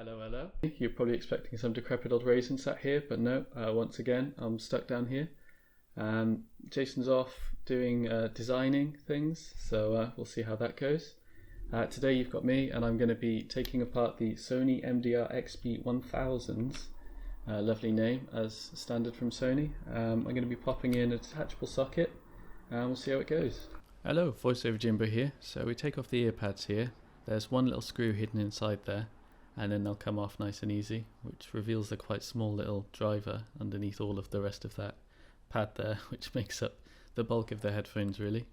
Hello, hello. You're probably expecting some decrepit old raisin sat here, but no, once again, I'm stuck down here. Jason's off doing designing things, so we'll see how that goes. Today you've got me, and I'm going to be taking apart the Sony MDR XB1000, lovely name as standard from Sony. I'm going to be popping in a detachable socket, and we'll see how it goes. Hello, voiceover Jimbo here. So we take off the ear pads here. There's one little screw hidden inside there, and then they'll come off nice and easy, which reveals the quite small little driver underneath all of the rest of that pad there, which makes up the bulk of the headphones really.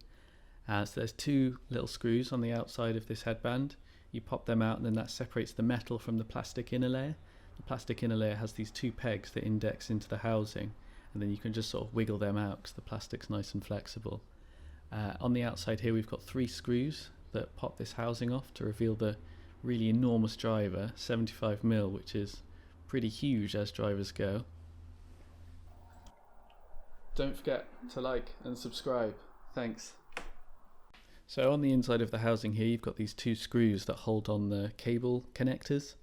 So there's two little screws on the outside of this headband. You pop them out and then that separates the metal from the plastic inner layer. The plastic inner layer has these two pegs that index into the housing, and then you can just sort of wiggle them out because the plastic's nice and flexible. On the outside here we've got three screws that pop this housing off to reveal the really enormous driver, 75mm, which is pretty huge as drivers go. Don't forget to like and subscribe. Thanks. So on the inside of the housing here you've got these two screws that hold on the cable connectors.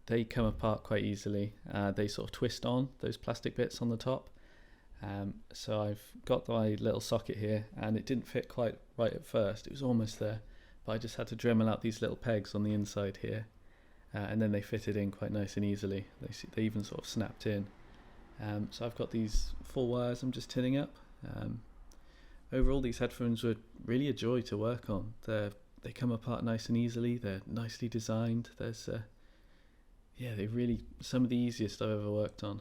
They come apart quite easily. They sort of twist on those plastic bits on the top. So I've got my little socket here, and it didn't fit quite right at first. It was almost there, but I just had to Dremel out these little pegs on the inside here, and then they fitted in quite nice and easily. They even sort of snapped in. So I've got these 4 wires I'm just tinning up. Overall these headphones were really a joy to work on. They come apart nice and easily, they're nicely designed. They're really some of the easiest I've ever worked on.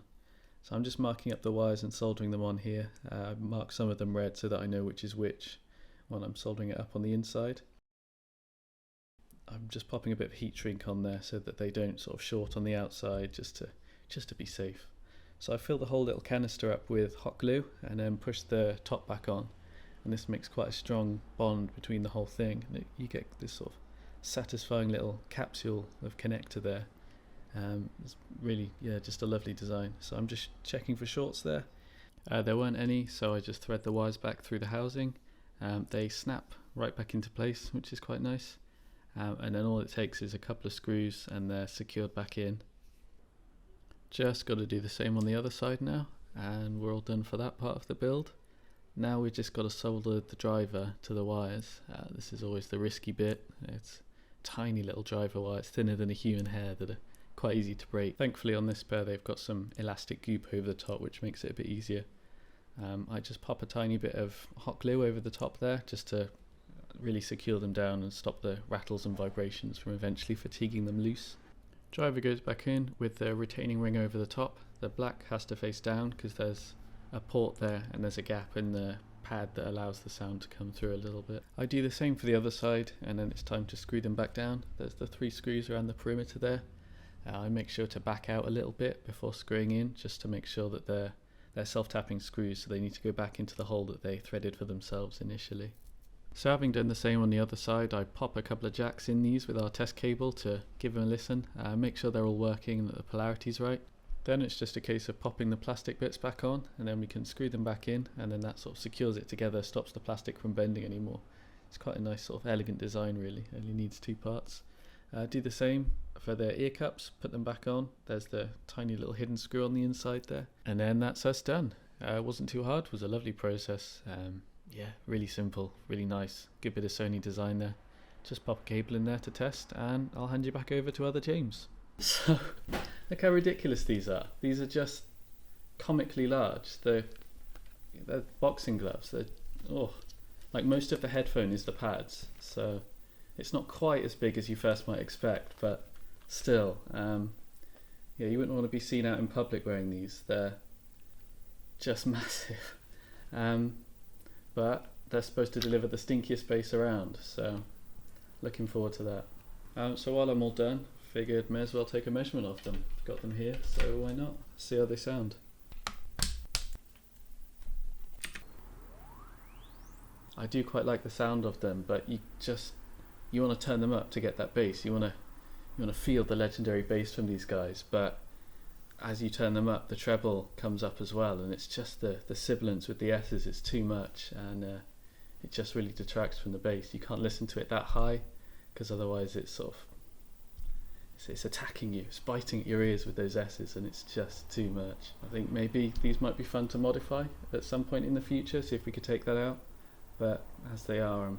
So I'm just marking up the wires and soldering them on here. I mark some of them red so that I know which is which when I'm soldering it up on the inside. I'm just popping a bit of heat shrink on there so that they don't sort of short on the outside, just to be safe. So I fill the whole little canister up with hot glue and then push the top back on, and this makes quite a strong bond between the whole thing. You get this sort of satisfying little capsule of connector there. It's really, just a lovely design. So I'm just checking for shorts there. There weren't any, so I just thread the wires back through the housing. They snap right back into place, which is quite nice. And then all it takes is a couple of screws and they're secured back in. Just got to do the same on the other side now, and we're all done for that part of the build. Now we've just got to solder the driver to the wires. This is always the risky bit. It's tiny little driver wire. It's thinner than a human hair that are quite easy to break. Thankfully on this pair they've got some elastic goop over the top, which makes it a bit easier. I just pop a tiny bit of hot glue over the top there just to really secure them down and stop the rattles and vibrations from eventually fatiguing them loose. Driver goes back in with the retaining ring over the top. The black has to face down because there's a port there and there's a gap in the pad that allows the sound to come through a little bit. I do the same for the other side, and then it's time to screw them back down. There's the 3 screws around the perimeter there. I make sure to back out a little bit before screwing in, just to make sure that they're self-tapping screws, so they need to go back into the hole that they threaded for themselves initially. So having done the same on the other side, I pop a couple of jacks in these with our test cable to give them a listen, make sure they're all working and that the polarity's right. Then it's just a case of popping the plastic bits back on, and then we can screw them back in, and then that sort of secures it together, stops the plastic from bending anymore. It's quite a nice sort of elegant design really, only needs 2 parts. Do the same for their ear cups, put them back on. There's the tiny little hidden screw on the inside there, and then that's us done. It wasn't too hard, it was a lovely process. Really simple, really nice, good bit of Sony design there. Just pop a cable in there to test, and I'll hand you back over to other James. So look how ridiculous these are. These are just comically large. They're boxing gloves. Like most of the headphone is the pads, so it's not quite as big as you first might expect, but still, you wouldn't want to be seen out in public wearing these. They're just massive. But they're supposed to deliver the stinkiest bass around, so looking forward to that. So while I'm all done, figured may as well take a measurement of them. Got them here, so why not? See how they sound. I do quite like the sound of them, but you want to turn them up to get that bass. You want to feel the legendary bass from these guys, but as you turn them up, the treble comes up as well, and it's just the sibilance with the S's is too much, and it just really detracts from the bass. You can't listen to it that high, because otherwise it's it's attacking you, it's biting at your ears with those S's, and it's just too much. I think maybe these might be fun to modify at some point in the future, see if we could take that out. But as they are,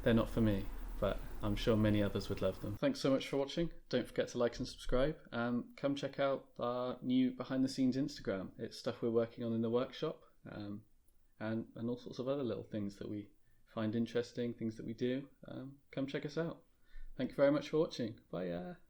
they're not for me, but I'm sure many others would love them. Thanks so much for watching. Don't forget to like and subscribe. Come check out our new behind the scenes Instagram. It's stuff we're working on in the workshop, and all sorts of other little things that we find interesting, things that we do. Come check us out. Thank you very much for watching. Bye.